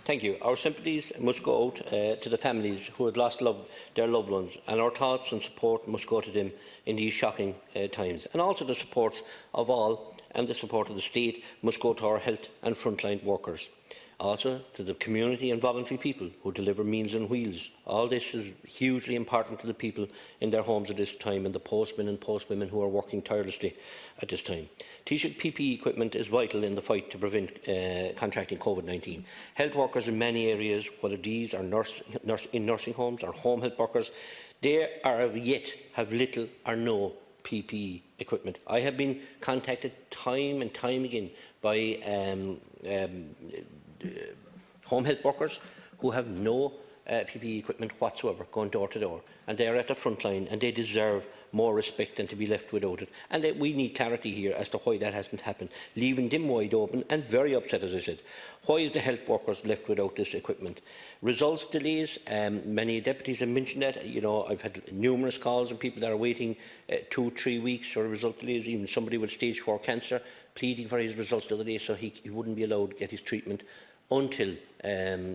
Thank you. Our sympathies must go out to the families who had lost their loved ones, and our thoughts and support must go to them in these shocking times. And also the support of all and the support of the state must go to our health and frontline workers. Also to the community and voluntary people who deliver Meals on Wheels. All this is hugely important to the people in their homes at this time, and the postmen and postwomen who are working tirelessly at this time. Taoiseach, PPE equipment is vital in the fight to prevent contracting COVID-19. Health workers in many areas, whether these are in nursing homes or home health workers, they are yet have little or no PPE equipment. I have been contacted time and time again by home health workers who have no PPE equipment whatsoever, going door to door, and they are at the front line, and they deserve more respect than to be left without it. And we need clarity here as to why that hasn't happened, leaving them wide open and very upset, as I said. Why is the health workers left without this equipment? Results delays, many deputies have mentioned that. You know, I've had numerous calls and people that are waiting 2-3 weeks for result delays, even somebody with stage 4 cancer pleading for his results the other day, so he wouldn't be allowed to get his treatment until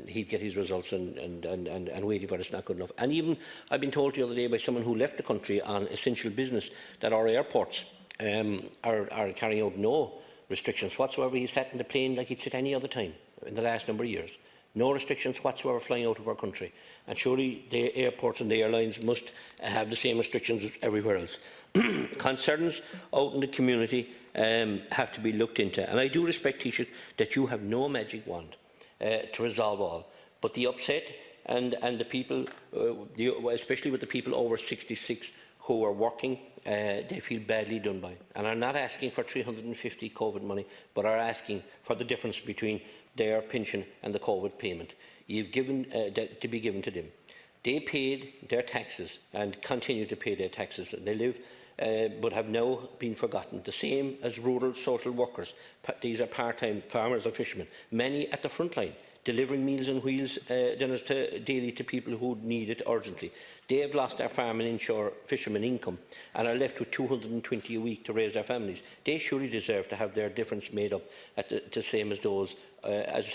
he'd get his results, and waiting for it is not good enough. And even I've been told the other day by someone who left the country on essential business that our airports are carrying out no restrictions whatsoever. He sat in the plane like he'd sit any other time in the last number of years. No restrictions whatsoever flying out of our country. And surely the airports and the airlines must have the same restrictions as everywhere else. Concerns out in the community have to be looked into. And I do respect, Taoiseach, that you have no magic wand to resolve all. But the upset and the people, especially with the people over 66 who are working, they feel badly done by. And are not asking for 350 COVID money, but are asking for the difference between their pension and the COVID payment you've given to be given to them. They paid their taxes and continue to pay their taxes. They live but have now been forgotten, the same as rural social workers. These are part-time farmers and fishermen, many at the front line, delivering Meals on Wheels dinners daily to people who need it urgently. They have lost their farm and inshore fishermen income and are left with 220 a week to raise their families. They surely deserve to have their difference made up at the same as those as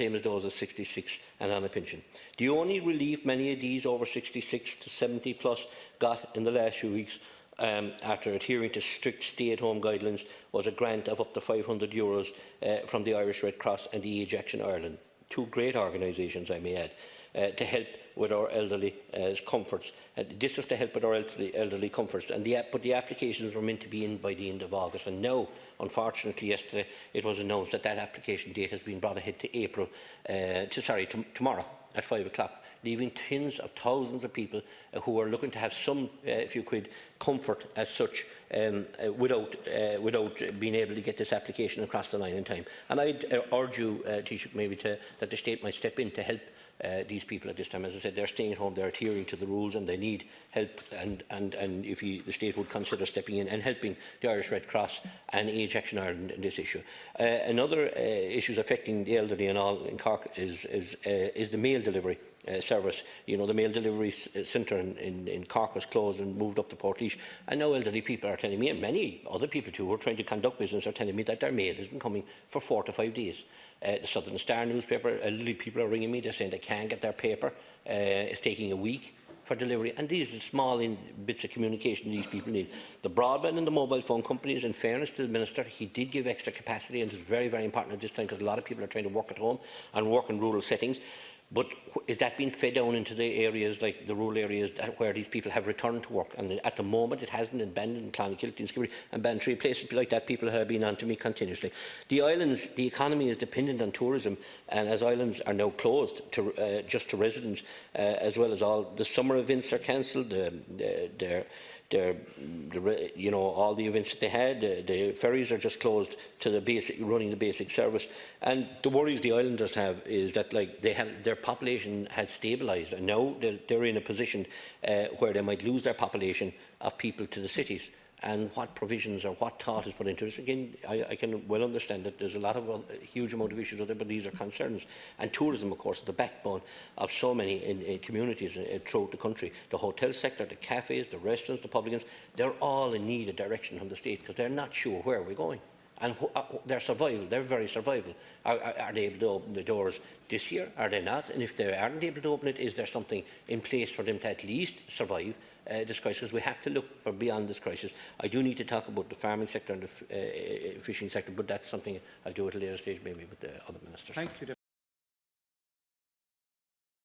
66 and on a pension. The only relief many of these over 66 to 70 plus got in the last few weeks after adhering to strict stay-at-home guidelines was a grant of up to €500 from the Irish Red Cross and the Age Action Ireland, two great organisations, I may add, to help with our elderly comforts. This was to help with our elderly comforts, and but the applications were meant to be in by the end of August. And now, unfortunately, yesterday it was announced that that application date has been brought ahead to tomorrow at 5 o'clock, leaving tens of thousands of people who are looking to have some few quid comfort as such without being able to get this application across the line in time. And I'd urge you, Taoiseach, maybe that the state might step in to help these people at this time. As I said, they're staying at home, they're adhering to the rules, and they need help. And if the state would consider stepping in and helping the Irish Red Cross and Age Action Ireland in this issue. Another issues affecting the elderly and all in Cork is the mail delivery service. You know, the mail delivery centre in Cork was closed and moved up to Portlaoise, and now elderly people are telling me, and many other people too who are trying to conduct business are telling me that their mail isn't coming for 4 to 5 days. The Southern Star newspaper, elderly people are ringing me, they're saying they can't get their paper. It's taking a week for delivery, and these are small bits of communication these people need. The broadband and the mobile phone companies, in fairness to the Minister, he did give extra capacity, and it's very, very important at this time because a lot of people are trying to work at home and work in rural settings. But is that being fed down into the areas, like the rural areas, where these people have returned to work? And at the moment, it hasn't in Bandon, Clonakilty, and Skibbereen, and Bantry, places like that. People have been on to me continuously. The islands, the economy is dependent on tourism, and as islands are now closed to just to residents, as well as all the summer events are cancelled. You know, all the events that they had, the ferries are just closed to running the basic service. And the worries the islanders have is that, like, their population had stabilised, and now they're in a position where they might lose their population of people to the cities. And what provisions or what thought is put into this? Again, I can well understand that there's a huge amount of issues with it, but these are concerns. And tourism, of course, is the backbone of so many in communities throughout the country. The hotel sector, the cafes, the restaurants, the publicans, they're all in need of direction from the state because they're not sure where we're going. and their survival, their very survival. Are they able to open the doors this year? Are they not? And if they aren't able to open it, is there something in place for them to at least survive this crisis? We have to look for beyond this crisis. I do need to talk about the farming sector and the fishing sector, but that's something I'll do at a later stage, maybe with the other ministers. Thank you,